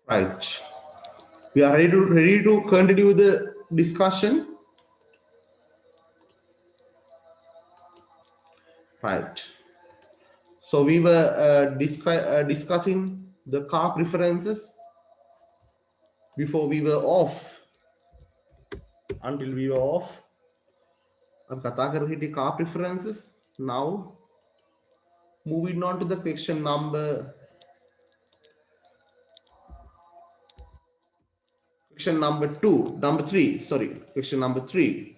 Right. We are ready to continue the discussion. Right. So we were discussing the car preferences before we were off. Until we were off. अब कथा कर रही थी car preferences. Now moving on to the question number three. Sorry, question number 3.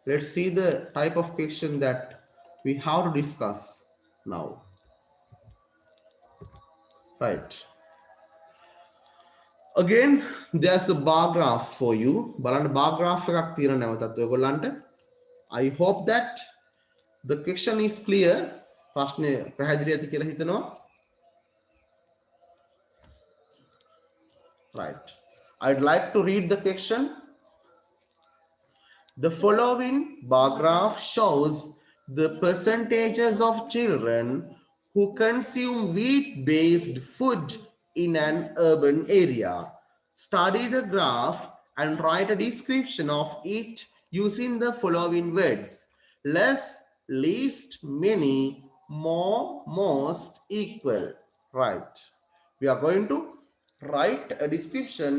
Let's see the type of question that we have to discuss now. Right. Again, there's a bar graph for you. බලන්න bar graph එකක් තියෙන නැවතත් ඔයගොල්ලන්ට. I hope that the question is clear. ප්‍රශ්නේ පැහැදිලි ඇති කියලා හිතනවා. Right. I'd like to read the question. The following bar graph shows the percentages of children who consume wheat-based food in an urban area. Study the graph and write a description of it using the following words: less, least, many, more, most, equal. Right. We are going to write a description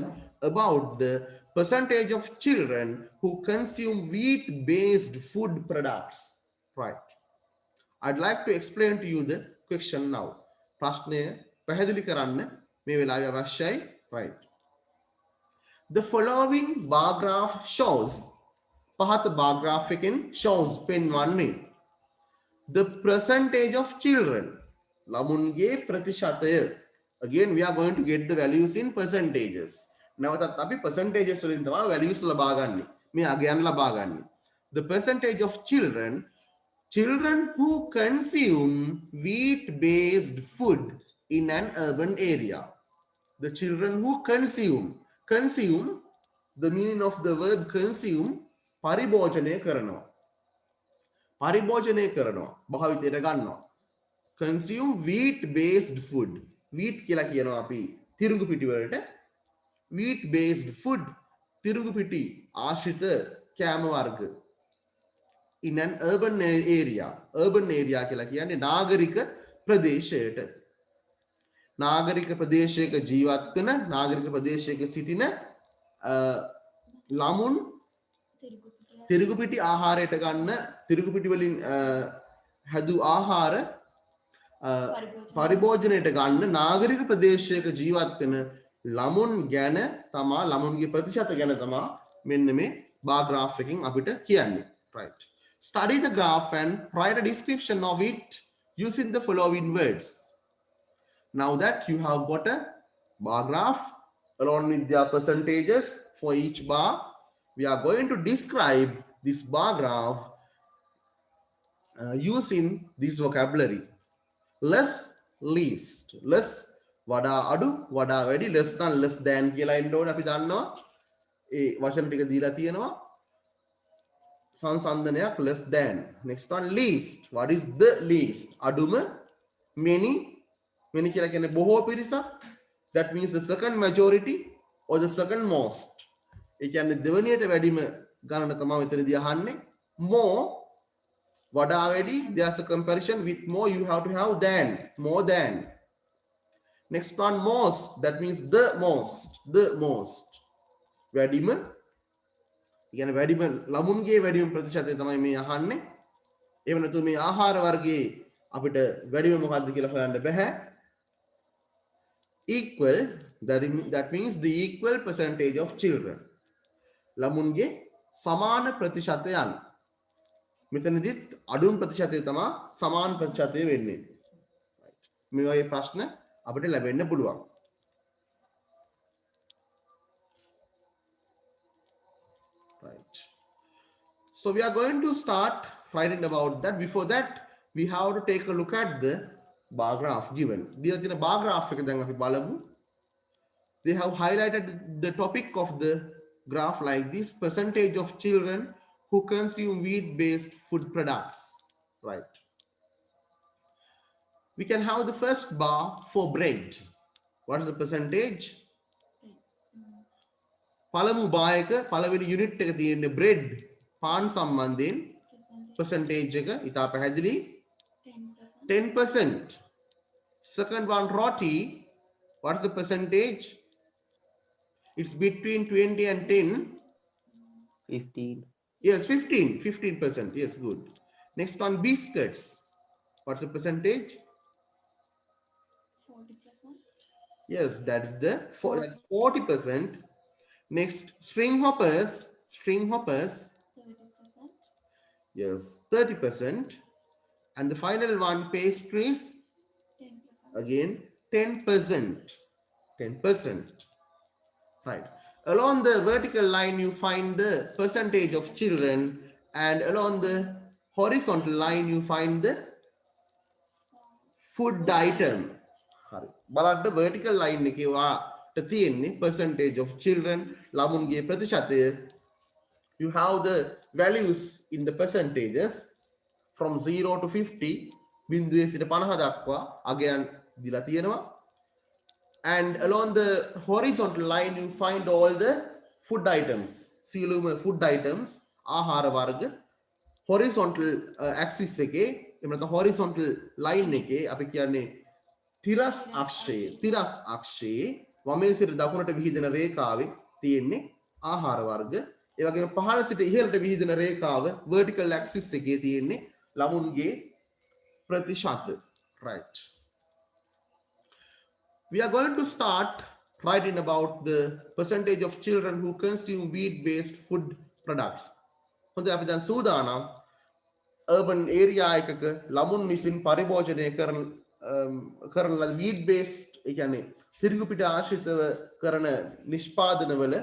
about the percentage of children who consume wheat-based food products. Right. I'd like to explain to you the question now. ප්‍රශ්නය පැහැදිලි කරන්න මේ වෙලාවේ අවශ්‍යයි. Right. The following bar graph shows පහත bar graph එකෙන් shows පෙන්වන්නේ the percentage of children ළමුන්ගේ ප්‍රතිශතය. Again, we are going to get the values in percentages. නැවතත් අපි percentages වලින් තමයි values ලබා ගන්නේ. මේ අගයන් ලබා ගන්නේ. The percentage of children who consume wheat-based food in an urban area. The children who consume, the meaning of the verb consume, පරිභෝජනය කරනවා. පරිභෝජනය කරනවා. භාවිතයට ගන්නවා. Consume wheat-based food. Wheat කියලා කියනවා අපි තිරුඟු පිටි වලට. Wheat-based food, තිරුඟු පිටි ආශ්‍රිත කෑම වර්ග. In an urban area. Urban area කියලා කියන්නේ නාගරික ප්‍රදේශයට. නාගරික ප්‍රදේශයක ජීවත් වෙන, නාගරික ප්‍රදේශයක සිටින ළමුන් තිරුඟු පිටි ආහාරයට ගන්න, තිරුඟු පිටි වලින් හැදු ආහාර පරිභෝජනයට ගන්න නාගරික ප්‍රදේශයක ජීවත් වෙන ළමුන් ගැන තමා, ළමුන්ගේ ප්‍රතිශත ගැන තමා මෙන්න මේ bar graph එකකින් අපිට කියන්නේ. Right. Study the graph and write a description of it using the following words. Now that you have got a bar graph along with their percentages for each bar, we are going to describe this bar graph using this vocabulary. Less, least. Less වඩා අඩු, වඩා වැඩි, less than, less than කියලා එන්න ඕනේ. අපි දන්නවා ඒ වචන ටික දීලා තියෙනවා. සංසන්දනයක් less than. Next one, least. What is the least? අඩුම. Many. Many කියලා කියන්නේ බොහෝ පිරිසක්. That means the second majority or the second most. ඒ කියන්නේ දෙවනියට වැඩිම ගණන තමයි මෙතනදී අහන්නේ. More, වඩා වැඩි. There's a comparison with more, you have to have than, more than. Next one, most, that means the most. වැඩිම, කියන්නේ වැඩිම ළමුන්ගේ වැඩිම ප්‍රතිශතය තමයි මේ අහන්නේ. එහෙම නැතු මේ ආහාර වර්ගයේ අපිට වැඩිම මොකක්ද කියලා හොයන්න බෑ. Equal, that means the equal percentage of children. ළමුන්ගේ සමාන ප්‍රතිශතයන්. මෙතනදිත් අඩුම ප්‍රතිශතය තමයි සමාන ප්‍රතිශතය වෙන්නේ. මේ වගේ ප්‍රශ්න අපිට ලැබෙන්න පුළුවන්. Right. So we are going to start writing about that. Before that, we have to take a look at the bar graph given. දීලා තියෙන bar graph එක දැන් අපි බලමු. They have highlighted the topic of the graph like this: percentage of children who consume wheat-based food products. Right. We can have the first bar for bread. What is the percentage? පළමු bar එක පළවෙනි unit එක තියෙන්නේ bread පාන් සම්බන්ධයෙන් percentage එක ඉතා පැහැදිලි 10%. Second one roti, what is the percentage? It's between 20 and 10. 15. Yes, 15%. Yes, good. Next one biscuits, what's the percentage? 40%. Yes, that's 40%. Next, string hoppers. 30%. Yes, 30%. And the final one, pastries. 10%. Again, 10%. 10%. Right. Along the vertical line, you find the percentage of children, and along the horizontal line, you find the food item. බලන්න vertical line එකේ වාට තියෙන්නේ percentage of children ළමුන්ගේ ප්‍රතිශතය. You have the values in the percentages from 0 to 50 බිඳුවේ සිට 50 දක්වා අගයන් දීලා තියෙනවා. And along the horizontal line you find all the food items. සියලුම food items ආහාර වර්ග horizontal axis එකේ එහෙම නැත්නම් horizontal line එකේ අපි කියන්නේ තිරස් අක්ෂයේ වමේ සිට දකුණට විහිදෙන රේඛාවේ තියෙන්නේ ආහාර වර්ග. ඒ වගේම පහළ සිට ඉහළට විහිදෙන රේඛාව vertical axis එකේ තියෙන්නේ ළමුන්ගේ ප්‍රතිශත. Right. We are going to start writing about the percentage of children who consume wheat-based food products. හොඳයි අපි දැන් සූදානම් urban area එකක ළමුන් විසින් පරිභෝජනය කරන wheat based ඒ කියන්නේ තිරිඟු පිට ආශ්‍රිතව කරන නිෂ්පාදනවල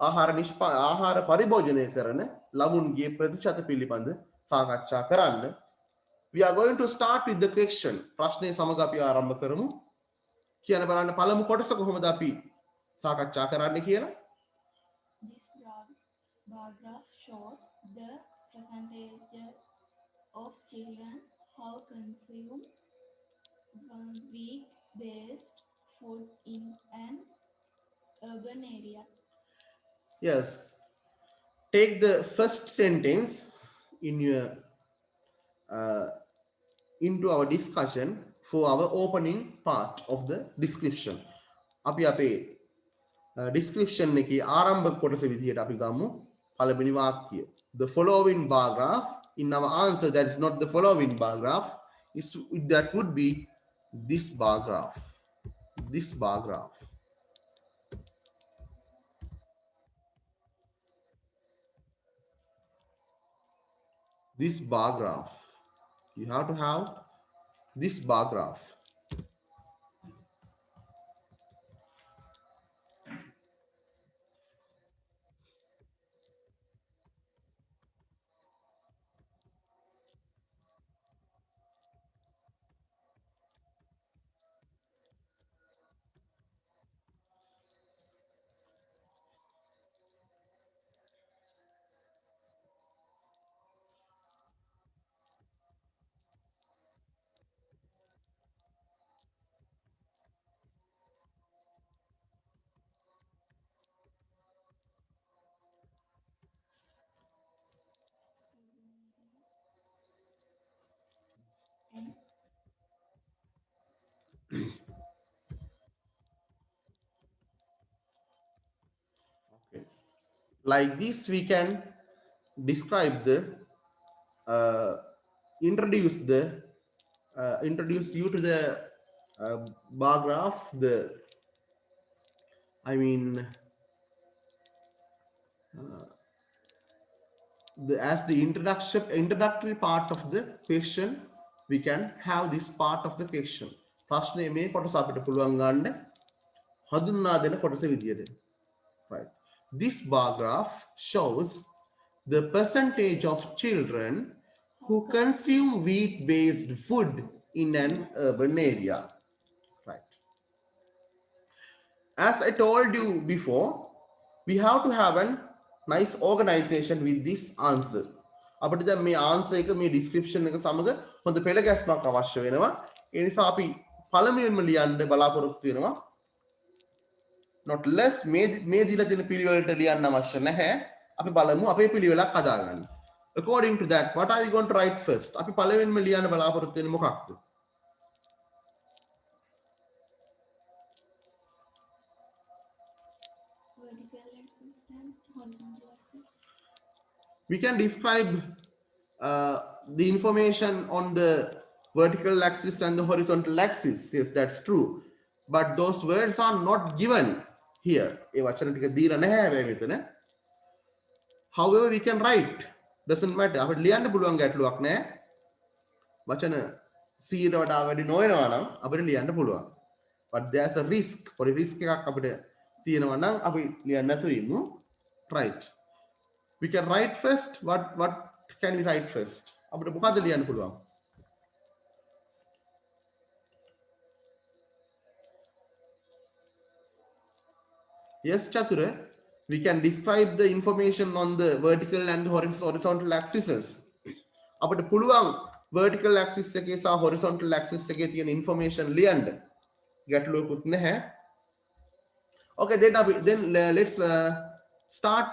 ආහාර පරිභෝජනය කරන ළමුන්ගේ ප්‍රතිශත පිළිබඳ සාකච්ඡා කරන්න. We are going to start with the question. ප්‍රශ්නය සමග අපි ආරම්භ කරමු. කියන බලන්න පළමු කොටස කොහොමද අපි සාකච්ඡා කරන්න කියලා. This bar graph shows the percentage of children who consume wheat-based food in an urban area. Yes. Take the first sentence in your into our discussion for our opening part of the description. අපි අපේ description එකේ ආරම්භ කොටස විදිහට අපි ගමු පළවෙනි වාක්‍යය. The following bar graph, in our answer that is not the following bar graph, that would be this bar graph. This bar graph. This bar graph. You have to have this bar graph. Okay. Like this we can describe the introduce you to the bar graph, as the introductory part of the question, we can have this part of the question. ප්‍රශ්නයේ මේ කොටස අපිට පුළුවන් ගන්න හඳුන්වා දෙන කොටස විදියට. Right. This bar graph shows the percentage of children who consume wheat-based food in an urban area. Right. As I told you before, we have to have a nice organization with this answer. අපිට දැන් මේ answer එක මේ description එක සමග හොඳ පෙළ ගැස්මක් අවශ්‍ය වෙනවා. ඒ නිසා අපි පළමුවෙන්ම ලියන්න බලාපොරොත්තු වෙනවා. not less මේ දීලා තියෙන පිළිවෙලට ලියන්න අවශ්‍ය නැහැ. අපි බලමු අපේ පිළිවෙලක් හදාගන්න. according to that what are we going to write first? අපි පළවෙනිම ලියන්න බලාපොරොත්තු වෙන්නේ මොකක්ද? vertical axis and horizontal axis. We can describe the information on the vertical axis and the horizontal axis. Yes, that's true. But those words are not given here. ඒ වචන ටික දීලා නැහැ හැබැයි මෙතන. However, we can write. Doesn't matter. අපිට ලියන්න පුළුවන් ගැටලුවක් නැහැ. වචන 100ට වඩා වැඩි නොවනවා නම් අපිට ලියන්න පුළුවන්. But there's a risk. පොඩි risk එකක් අපිට තියෙනවා නම් අපි ලියන්න නැතුව ඉමු. Right. We can write first. What can we write first? අපිට මොකද්ද ලියන්න පුළුවන්? Yes, Chatura, we can describe the information on the vertical and the horizontal axes. අපිට පුළුවන් vertical axis එකේ සහ horizontal axis එකේ තියෙන information ලියන්න. ගැටලුවකුත් නැහැ. Okay, then let's start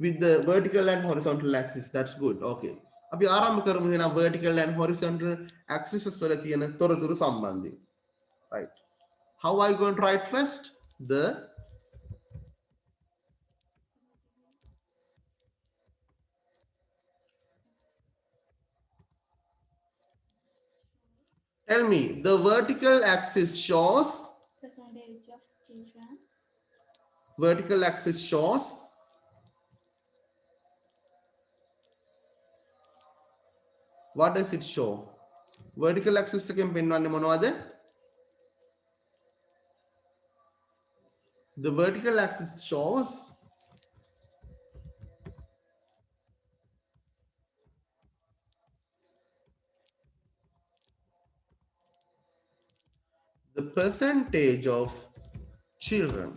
with the vertical and horizontal axis. That's good. Okay. අපි ආරම්භ කරමු එහෙනම් vertical and horizontal axes වල තියෙන තොරතුරු සම්බන්ධයෙන්. Right. How are you going to write first? Tell me, the vertical axis shows Percentage of children. vertical axis shows what does it show? Vertical axis එකෙන් පෙන්වන්නේ මොනවද? The vertical axis shows the percentage of children.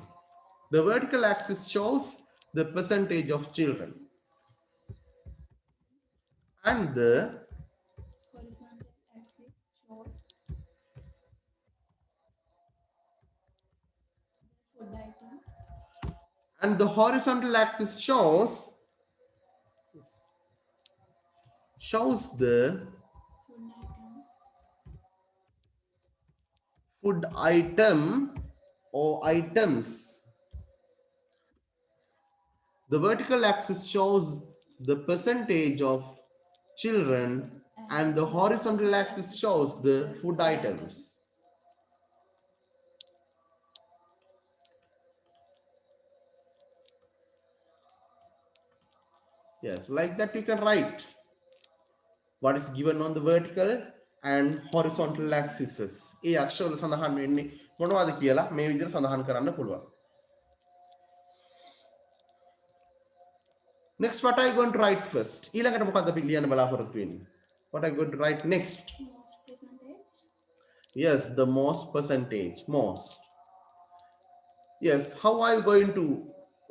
The vertical axis shows the percentage of children. And the Horizontal axis shows food item. And the horizontal axis shows the Food item. food item or items. The vertical axis shows the percentage of children and the horizontal axis shows the food items. Yes, like that you can write what is given on the vertical and horizontal axes. ඒ අක්ෂරවල සඳහන් වෙන්නේ මොනවද කියලා මේ විදිහට සඳහන් කරන්න පුළුවන්. Next, what are you going to write first? ඊළඟට මොකක්ද අපි ලියන්න බලාපොරොත්තු වෙන්නේ? What are you going to write next? Most percentage. Yes, the most percentage, most. Yes, how are you going to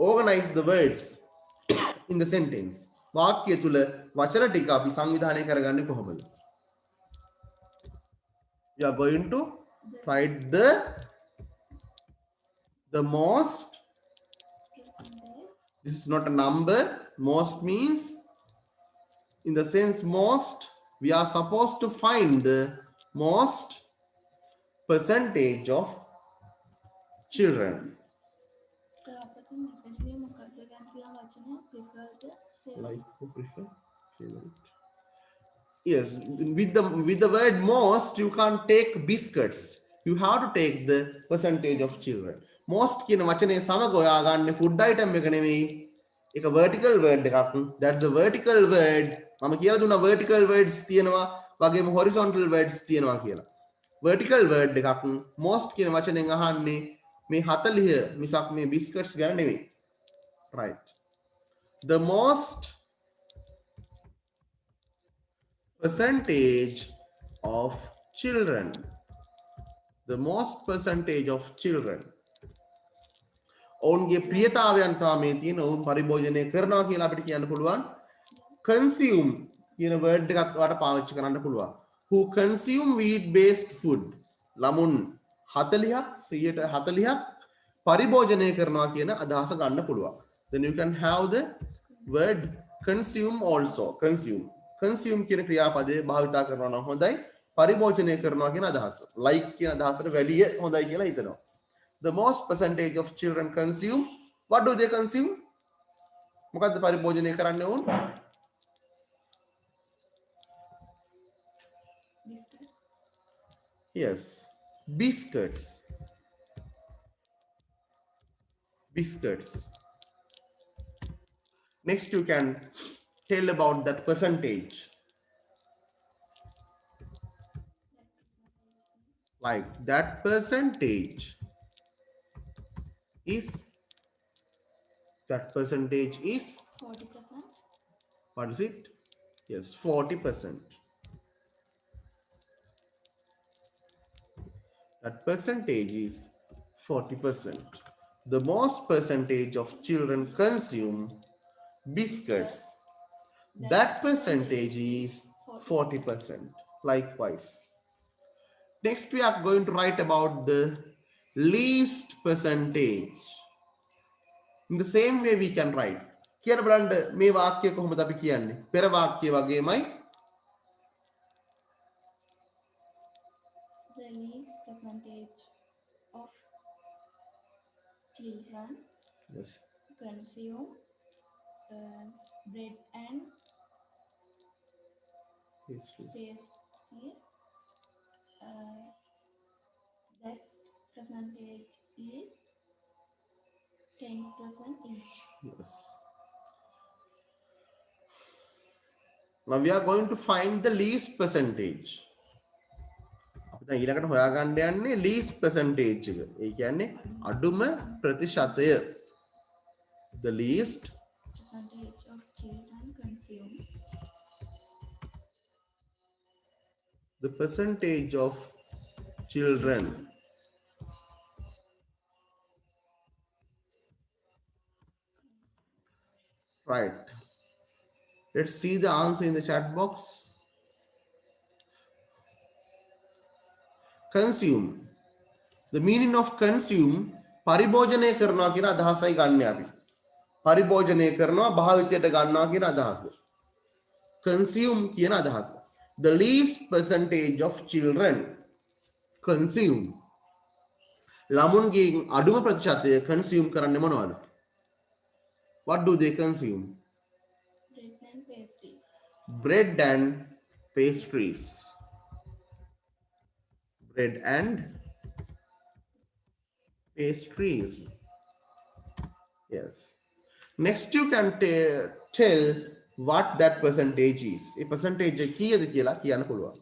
organize the words in the sentence? වාක්‍ය තුල වචන ටික අපි සංවිධානය කරගන්නේ කොහොමද? You are going to write the most. Percentage. This is not a number. Most means, in the sense most, we are supposed to find the most percentage of children. So අපිට මෙතනදී මොකක්ද ගන්න පුළුවන් වචනය preferred favorite. Like who prefer favorite? Yes, with the word most, you can't take biscuits. You have to take the percentage of children. Most කියන වචනේ සමග ඔයා ගන්න food item එක නෙවෙයි. ඒක vertical word එකක්. That's a vertical word. මම කියලා දුන්නා vertical words තියෙනවා වගේම horizontal words තියෙනවා කියලා. Vertical word එකක් most කියන වචනෙන් අහන්නේ මේ 40 මිසක් මේ biscuits ගැන නෙවෙයි. Right. The most percentage of children. The most percentage of children. ඔවුන්ගේ ප්‍රියතාවයන් තමයි තියෙන ඔවුන් පරිභෝජනය කරනවා කියලා අපිට කියන්න පුළුවන් consume කියන word එකක් ඔයාලට පාවිච්චි කරන්න පුළුවන්. Who consume wheat based food. ළමුන් 40ක් 140ක් පරිභෝජනය කරනවා කියන අදහස ගන්න පුළුවන්. Then you can have the word consume also. Consume කියන ක්‍රියාපදේ භාවිතා කරනවා නම් හොඳයි. පරිභෝජනය කරනවා කියන අදහස. Like කියන අදහසට වැඩිය හොඳයි කියලා හිතනවා. The most percentage of children consume. What do they consume? මොකද්ද පරිභෝජනය කරන්නේ වුන්? biscuit, Yes, biscuits. Next, you can tell about that percentage. Like that percentage is 40%, what is it? Yes, 40%. That percentage is 40%. The most percentage of children consume biscuits. That percentage is 40%. Likewise. Next, we are going to write about the least percentage. In the same way, we can write. කියන බලන්න මේ වාක්‍ය කොහොමද අපි කියන්නේ? පෙර වාක්‍ය වගේමයි. the least percentage of children Yes. consume bread and pastries. That percentage is 10% each. Yes. Now we are going to find the least percentage. අපි දැන් ඊළඟට හොයාගන්න යන්නේ least percentage එක. ඒ කියන්නේ අඩුම ප්‍රතිශතය. The least Percentage of children consume. The percentage of children right. Let's see the answer in the chat box. Consume. The meaning of consume පරිභෝජනය කරනවා කියන අදහසයි ගන්න අපි. පරිභෝජනය කරනවා භාවිතයට ගන්නවා කියන අදහස. Consume කියන අදහස. The least percentage of children consume. ළමුන්ගේ අඩුම ප්‍රතිශතය consume කරන්නේ මොනවද? What do they consume? Bread and pastries. Bread and pastries. Bread and pastries. Yes. Next, you can tell what that percentage is. A percentage කීයද කියලා කියන්න පුළුවන්.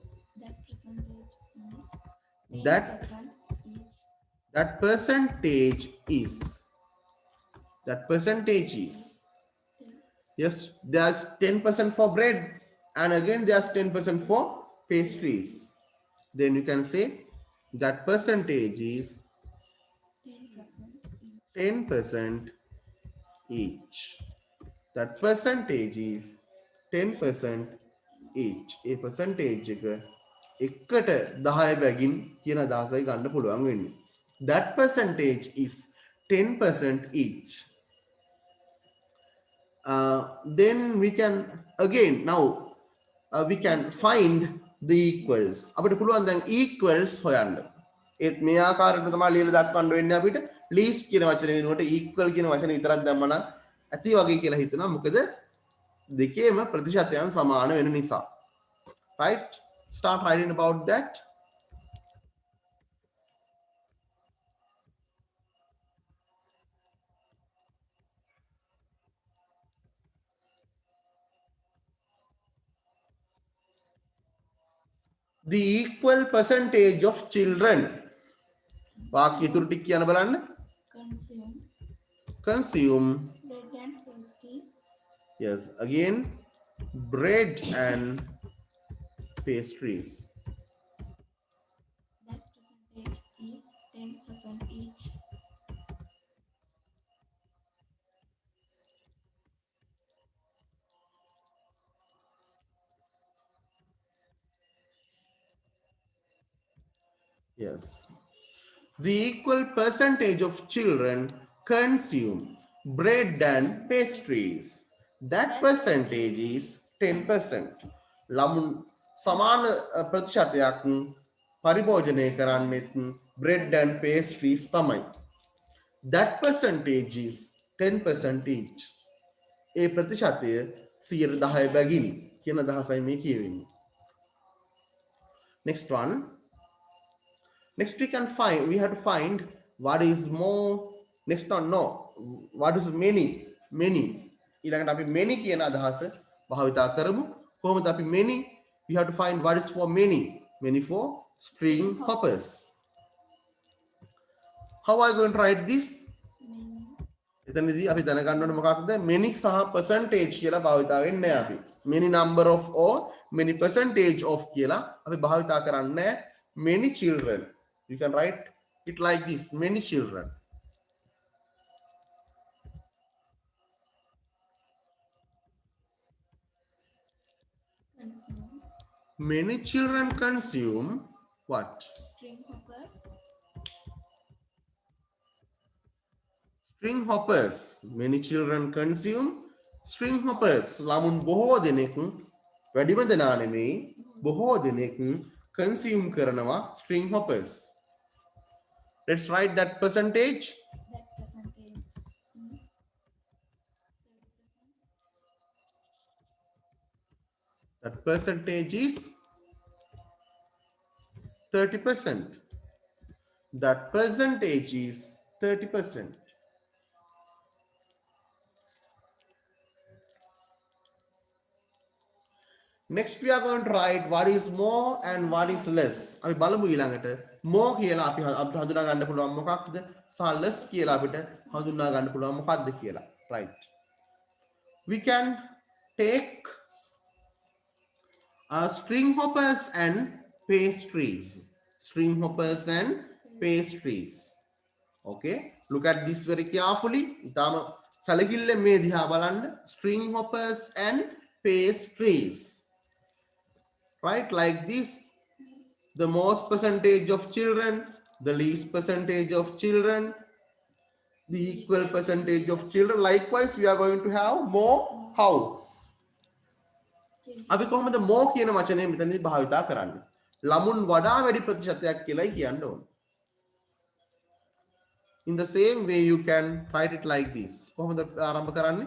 That percentage is 10% each. That percentage is. Yes, there's 10% for bread and again there's 10% for pastries. Then you can say that percentage is 10% each. That percentage is 10% each. A percentage එක එකට 10 බැගින් කියන අදහසයි ගන්න පුළුවන් වෙන්නේ. That percentage is 10% each. Then we can again now we can find the equals. අපිට පුළුවන් දැන් equals හොයන්න. ඒත් මේ ආකාරයට තමයි ලියලා දක්වන්න වෙන්නේ අපිට. least කියන වචනේ වෙනුවට equal කියන වචනේ විතරක් දැම්ම නම් ඇති වගේ කියලා හිතනවා. මොකද දෙකේම ප්‍රතිශතයන් සමාන වෙන නිසා. Right? Start writing about that. The equal percentage of children. වාක්‍ය ඉතුරු ටික කියන්න බලන්න. Consume. Bread and pastries. Yes, again bread and pastries. That percentage is 10% each. Yes. The equal percentage of children consume bread and pastries. That percentage is 10%. ළමුන් සමාන ප්‍රතිශතයක් පරිභෝජනය කරන්නෙත් bread and pastries තමයි. That percentage is 10% each. ඒ ප්‍රතිශතය 10% බැගින් කියන අදහසයි මේ කියවෙන්නේ. Next one. Next we have to find what is more. Next one, no. What is many? Many. ඊළඟට අපි many කියන අදහස භාවිතා කරමු. කොහොමද අපි many? We have to find what is for many. Many for string hoppers. How are you going to write this? එතනදී අපි දැනගන්න ඕනේ මොකක්ද? many සහ percentage කියලා භාවිතා වෙන්නේ නැහැ අපි. Many number of or many percentage of කියලා අපි භාවිතා කරන්නේ many children. You can write it like this, many children. Consume. Many children consume what? String hoppers. String hoppers. Many children consume string hoppers. ළමුන් බොහෝ දෙනෙක් වැඩිම දෙනා නෙමෙයි බොහෝ දෙනෙක් consume කරනවා string hoppers. Let's write that percentage. That percentage is 30%. That percentage is 30%. That percentage is 30%. Next we are going to write what is more and what is less. අපි බලමු ඊළඟට more කියලා අපි හඳුනා ගන්න පුළුවන් මොකක්ද සහ less කියලා අපිට හඳුනා ගන්න පුළුවන් මොකක්ද කියලා. Right. We can take string hoppers and pastries. String hoppers and pastries. Okay. Look at this very carefully. ඉතාලම සැලකිල්ලෙන් මේ දිහා බලන්න. String hoppers and pastries. Right, like this, the most percentage of children, the least percentage of children, the equal percentage of children. Likewise, we are going to have more. How? අපි කොහොමද more කියන වචනේ මෙතනදී භාවිතා කරන්නේ? ළමුන් වඩා වැඩි ප්‍රතිශතයක් කියලායි කියන්න ඕන. In the same way, you can write it like this. කොහොමද ආරම්භ කරන්නේ?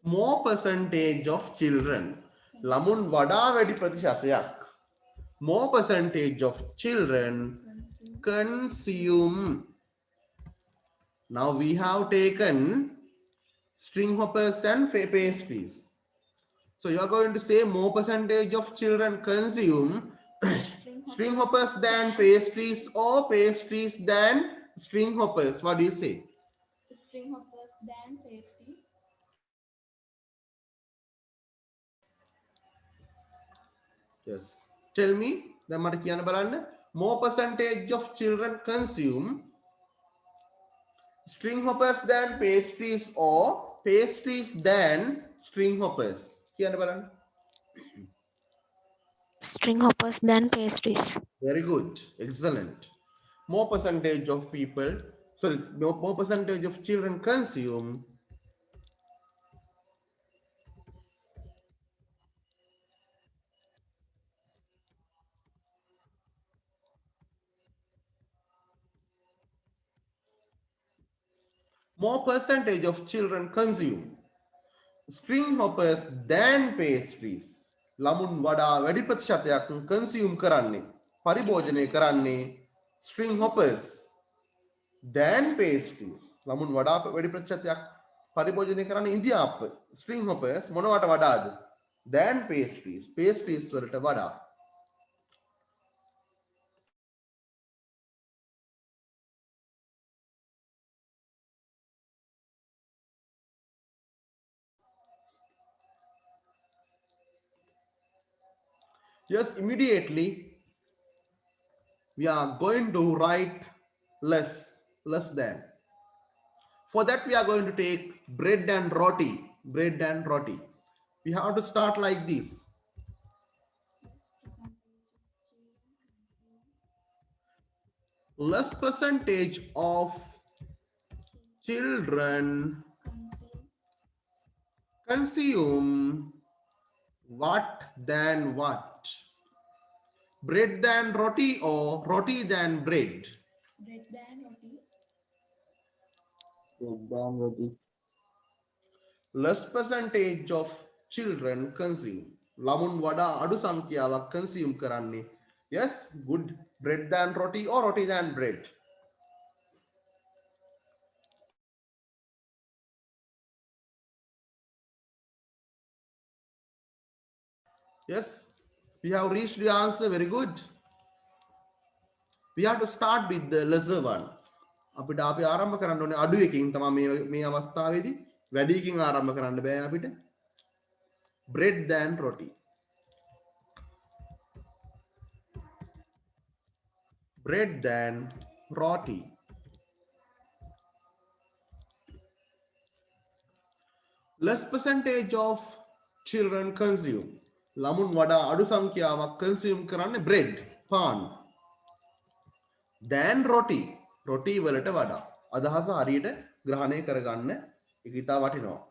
More percentage of children. ළමුන් වඩා වැඩි ප්‍රතිශතයක්. More percentage of children consume. Now we have taken string hoppers and pastries. So you are going to say more percentage of children consume string hoppers than pastries or pastries than string hoppers. What do you say? String hoppers than pastries. Yes. Tell me. දැන් මට කියන්න බලන්න. More percentage of children consume string hoppers than pastries or pastries than string hoppers. කියන්න බලන්න. String hoppers than pastries. Very good. Excellent. More percentage of people, sorry, more percentage of children consume more percentage of children consume string hoppers than pastries. ළමුන් වඩා වැඩි ප්‍රතිශතයක් consume කරන්නේ පරිභෝජනය කරන්නේ string hoppers than pastries. ළමුන් වඩා වැඩි ප්‍රතිශතයක් පරිභෝජනය කරන්නේ ඉන්දියාප්ප. string hoppers මොනවට වඩාද? than pastries. pastries වලට වඩා. Yes, immediately we are going to write less than. For that, we are going to take bread and roti. Bread and roti. We have to start like this. Less percentage of Less percentage of children children consume what than what? Bread than roti or roti than bread? bread than roti. Bread and roti. Less percentage of children consume. Lamun wada adu sankhyaවක් consume කරන්නේ. Yes, good. Bread than roti or roti than bread? Yes, we have reached the answer. Very good. We have to start with the lesser one. අපිට අපි ආරම්භ කරන්න ඕනේ අඩු එකකින් තමයි මේ අවස්ථාවේදී වැඩිකින් ආරම්භ කරන්න බෑ අපිට. Bread than roti. Bread than roti. Less percentage of children consume. ළමුන් වඩා අඩු සංඛ්‍යාවක් consume කරන්නේ bread, පාන්. Than roti. roti වලට වඩා. අදහස හරියට ග්‍රහණය කරගන්න ඒක ඉතා වටිනවා.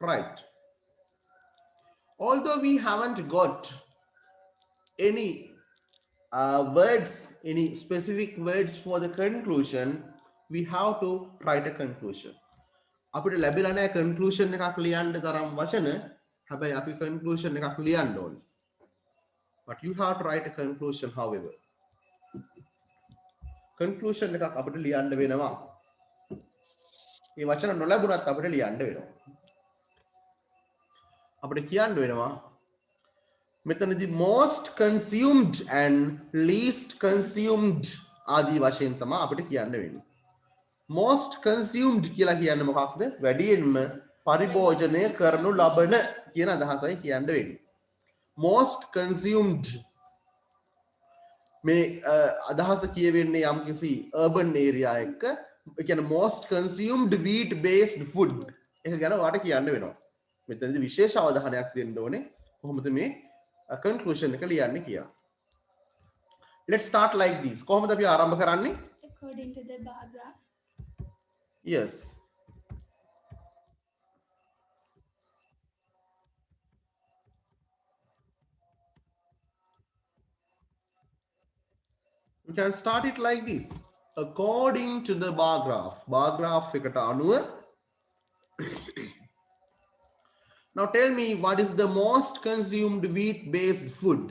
Right. Although we haven't got any words, any specific words for the conclusion, we have to write a conclusion. අපිට ලැබිලා නැහැ conclusion එකක් ලියන්න තරම් වචන. හැබැයි අපි conclusion එකක් ලියන්න ඕනේ. But you have to write a conclusion however. Conclusion එකක් අපිට ලියන්න වෙනවා. මේ වචන නොලැබුණත් අපිට ලියන්න වෙනවා. අපිට කියන්න වෙනවා මෙතනදී most consumed and least consumed ආදී වශයෙන් තමයි අපිට කියන්න වෙන්නේ. most consumed කියලා කියන්නේ මොකක්ද? වැඩියෙන්ම පරිභෝජනය කරනු ලබන කියන අදහසයි කියන්න වෙන්නේ. most consumed මේ අදහස කියවෙන්නේ යම්කිසි urban area එකක ඒ කියන්නේ most consumed wheat based food එක ගැන ඔයාලට කියන්න වෙනවා. මෙතනදී විශේෂ අවධානයක් දෙන්න ඕනේ කොහොමද මේ conclusion එක ලියන්නේ කියලා. Let's start like this. කොහොමද අපි ආරම්භ කරන්නේ? According to the bar graph. Yes. We can start it like this. According to the bar graph. Bar graph එකට අනුව Now tell me what is the most consumed wheat based food?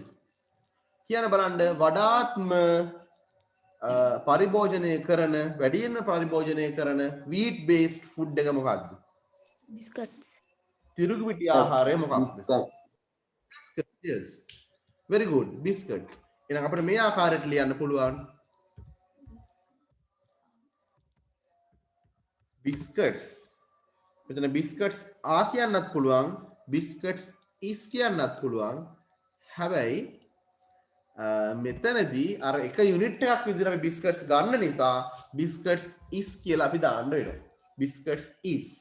කියන බලන්න වඩාත්ම පරිභෝජනය කරන වැඩියෙන්ම පරිභෝජනය කරන wheat based food එක මොකක්ද? Biscuits. තිරුළු පිටි ආහාරය මොකක්ද? Biscuit. Yes. Very good. Biscuit. එහෙනම් අපිට මේ ආකාරයට ලියන්න පුළුවන්. Biscuits. මෙතන biscuits ආ කියන්නත් පුළුවන්. Biscuits is කියන්නත් පුළුවන්. හැබැයි මෙතනදී අර එක යුනිට් එකක් විදිහට අපි biscuits ගන්න නිසා biscuits is කියලා අපි දාන්න වෙනවා. Biscuits is.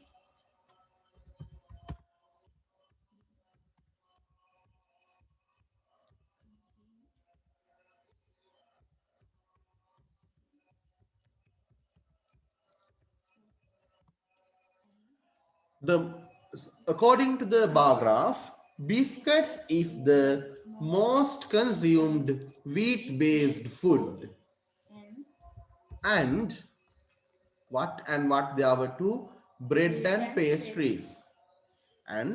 According to the bar graph, biscuits is the most consumed wheat-based food. And what there were two? Bread and pastries. And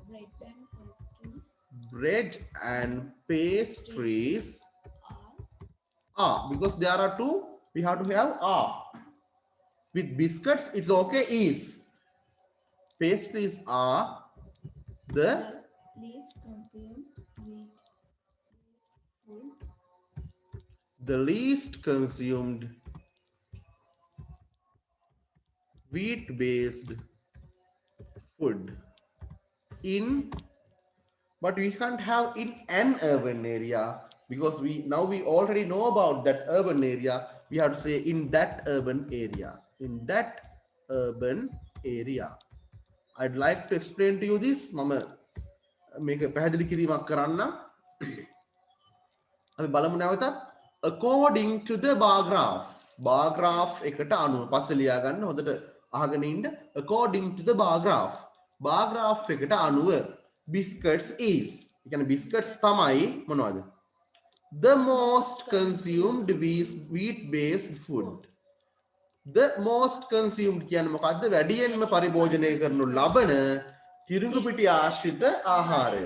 Bread and pastries. bread and pastries are because there are two, we have to have are. With biscuits, it's okay, is. Pastries are the the least consumed wheat food the least consumed wheat-based food in, but we can't have in an urban area because we already know about that urban area. We have to say in that urban area. In that urban area. I'd like to explain to you this. මම මේක පැහැදිලි කිරීමක් කරන්න. අපි බලමු නැවතත් according to the bar graph. bar graph එකට අනුව පස්සේ ලියා ගන්න හොඳට අහගෙන ඉන්න. according to the bar graph. bar graph එකට අනුව biscuits is. ඒ කියන්නේ biscuits තමයි මොනවද? The most consumed wheat based food. The most consumed කියන්නේ මොකද්ද? වැඩියෙන්ම පරිභෝජනය කරනු ලබන තිරිඟු පිටි ආශ්‍රිත ආහාරය.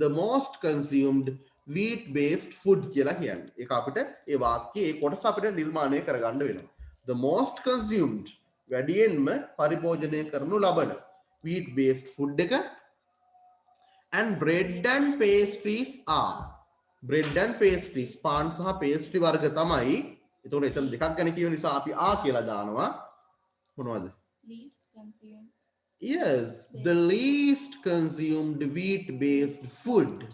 The most consumed wheat based food කියලා කියන්නේ. ඒක අපිට ඒ වාක්‍යයේ ඒ කොටස අපිට නිර්මාණය කරගන්න වෙනවා. The most consumed වැඩියෙන්ම පරිභෝජනය කරනු ලබන wheat based food එක and bread and pastries are. Bread and pastries පාන් සහ pastry වර්ග තමයි. එතකොට එතන දෙකක් ගැන කියව නිසා අපි ආ කියලා දානවා. මොනවද? least consumed Yes, the least consumed wheat-based food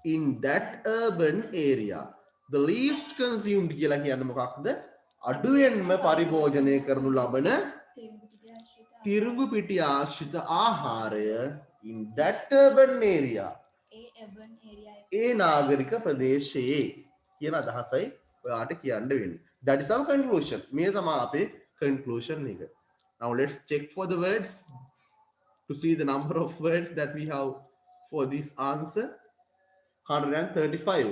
in that urban area. The least consumed කියලා කියන්නේ මොකක්ද? අඩුවෙන්ම පරිභෝජනය කරනු ලබන තිරිඟු පිටි ආශ්‍රිත ආහාරය in that urban area. urban area ඒ නාගරික ප්‍රදේශයේ කියන අදහසයි ඔයාට කියන්න වෙන්නේ. That is our conclusion. මේ තමයි අපේ conclusion එක. Now let's check for the words to see the number of words that we have for this answer. 135.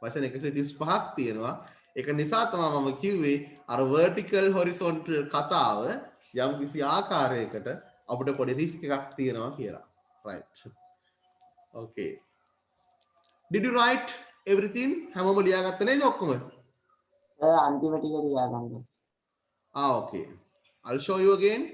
වචන 135ක් තියෙනවා. ඒක නිසා තමයි මම කිව්වේ අර vertical horizontal කතාව යම් කිසි ආකාරයකට අපිට පොඩි risk එකක් තියෙනවා කියලා. Right. Okay. Did you write everything? හැමෝම ලියාගත්ත නේද ඔක්කොම? අන්තිම ටික ලියාගන්න. Okay. I'll show you again.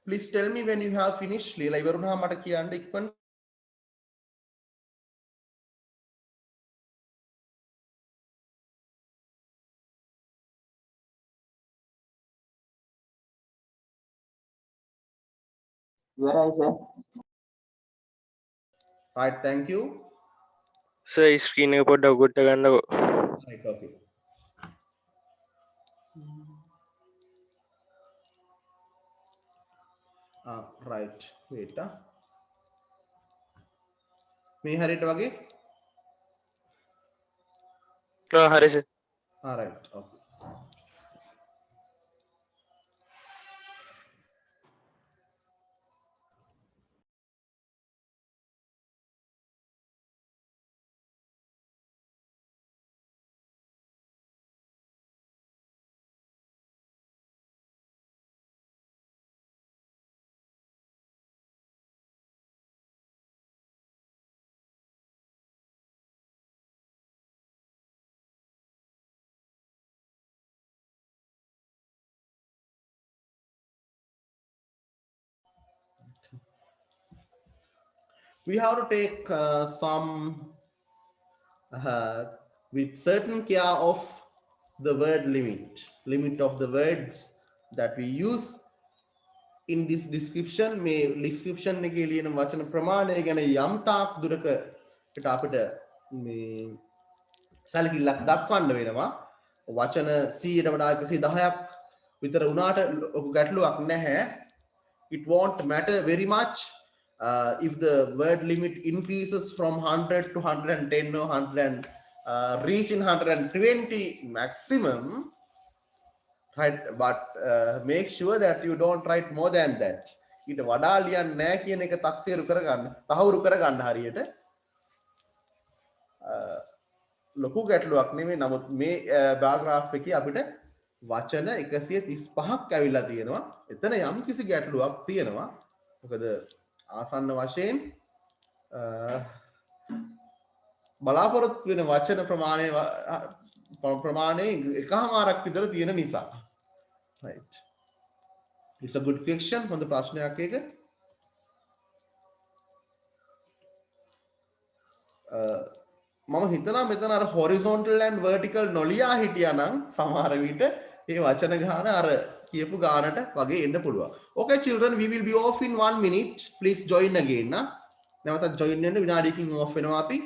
Please tell me when you have finished. ලියලා ඉවරුනහම මට කියන්න ඉක්මන. ඉවරයි sir. Right, thank you. Sir screen එක පොඩ්ඩක් උගුට්ට ගන්නකෝ. Right, okay. Right. Wait. මේ හරියට වගේ? හරි sir. Right, okay. We have to take some with certain care of the word limit of the words that we use in this description. මේ description එකේ ලියන වචන ප්‍රමාණය ගැන යම් තාක් දුරකට අපිට මේ සැලකිල්ලක් දක්වන්න වෙනවා. වචන 100ට වඩා 110ක් විතර වුණාට ඔක ගැටලුවක් නැහැ. It won't matter very much if the word limit increases from 100 to 110 or 100 reaching 120 maximum, right? But make sure that you don't write more than that. ඊට වඩා ලියන්නේ නැහැ කියන එක තක්සේරු කරගන්න තහවුරු කරගන්න හරියට ලොකු ගැටලුවක් නෙමෙයි නමුත් මේ බාග්‍රාෆ් එකේ අපිට වචන 135ක් ඇවිල්ලා තියෙනවා එතන යම් කිසි ගැටලුවක් තියෙනවා මොකද ආසන්න වශයෙන් බලාපොරොත්තු වෙන වචන ප්‍රමාණය එකමාරක් විතර තියෙන නිසා right it's a good question හොඳ ප්‍රශ්නයක් එක මම හිතනවා මෙතන අර horizontal and vertical නොලියා හිටියානම් සමහර විට මේ වචන ගාන අර කියපු ගානට වගේ එන්න පුළුවන් okay children we will be off in 1 minute please join again නැවතත් join වෙන්න විනාඩියකින් off වෙනවා අපි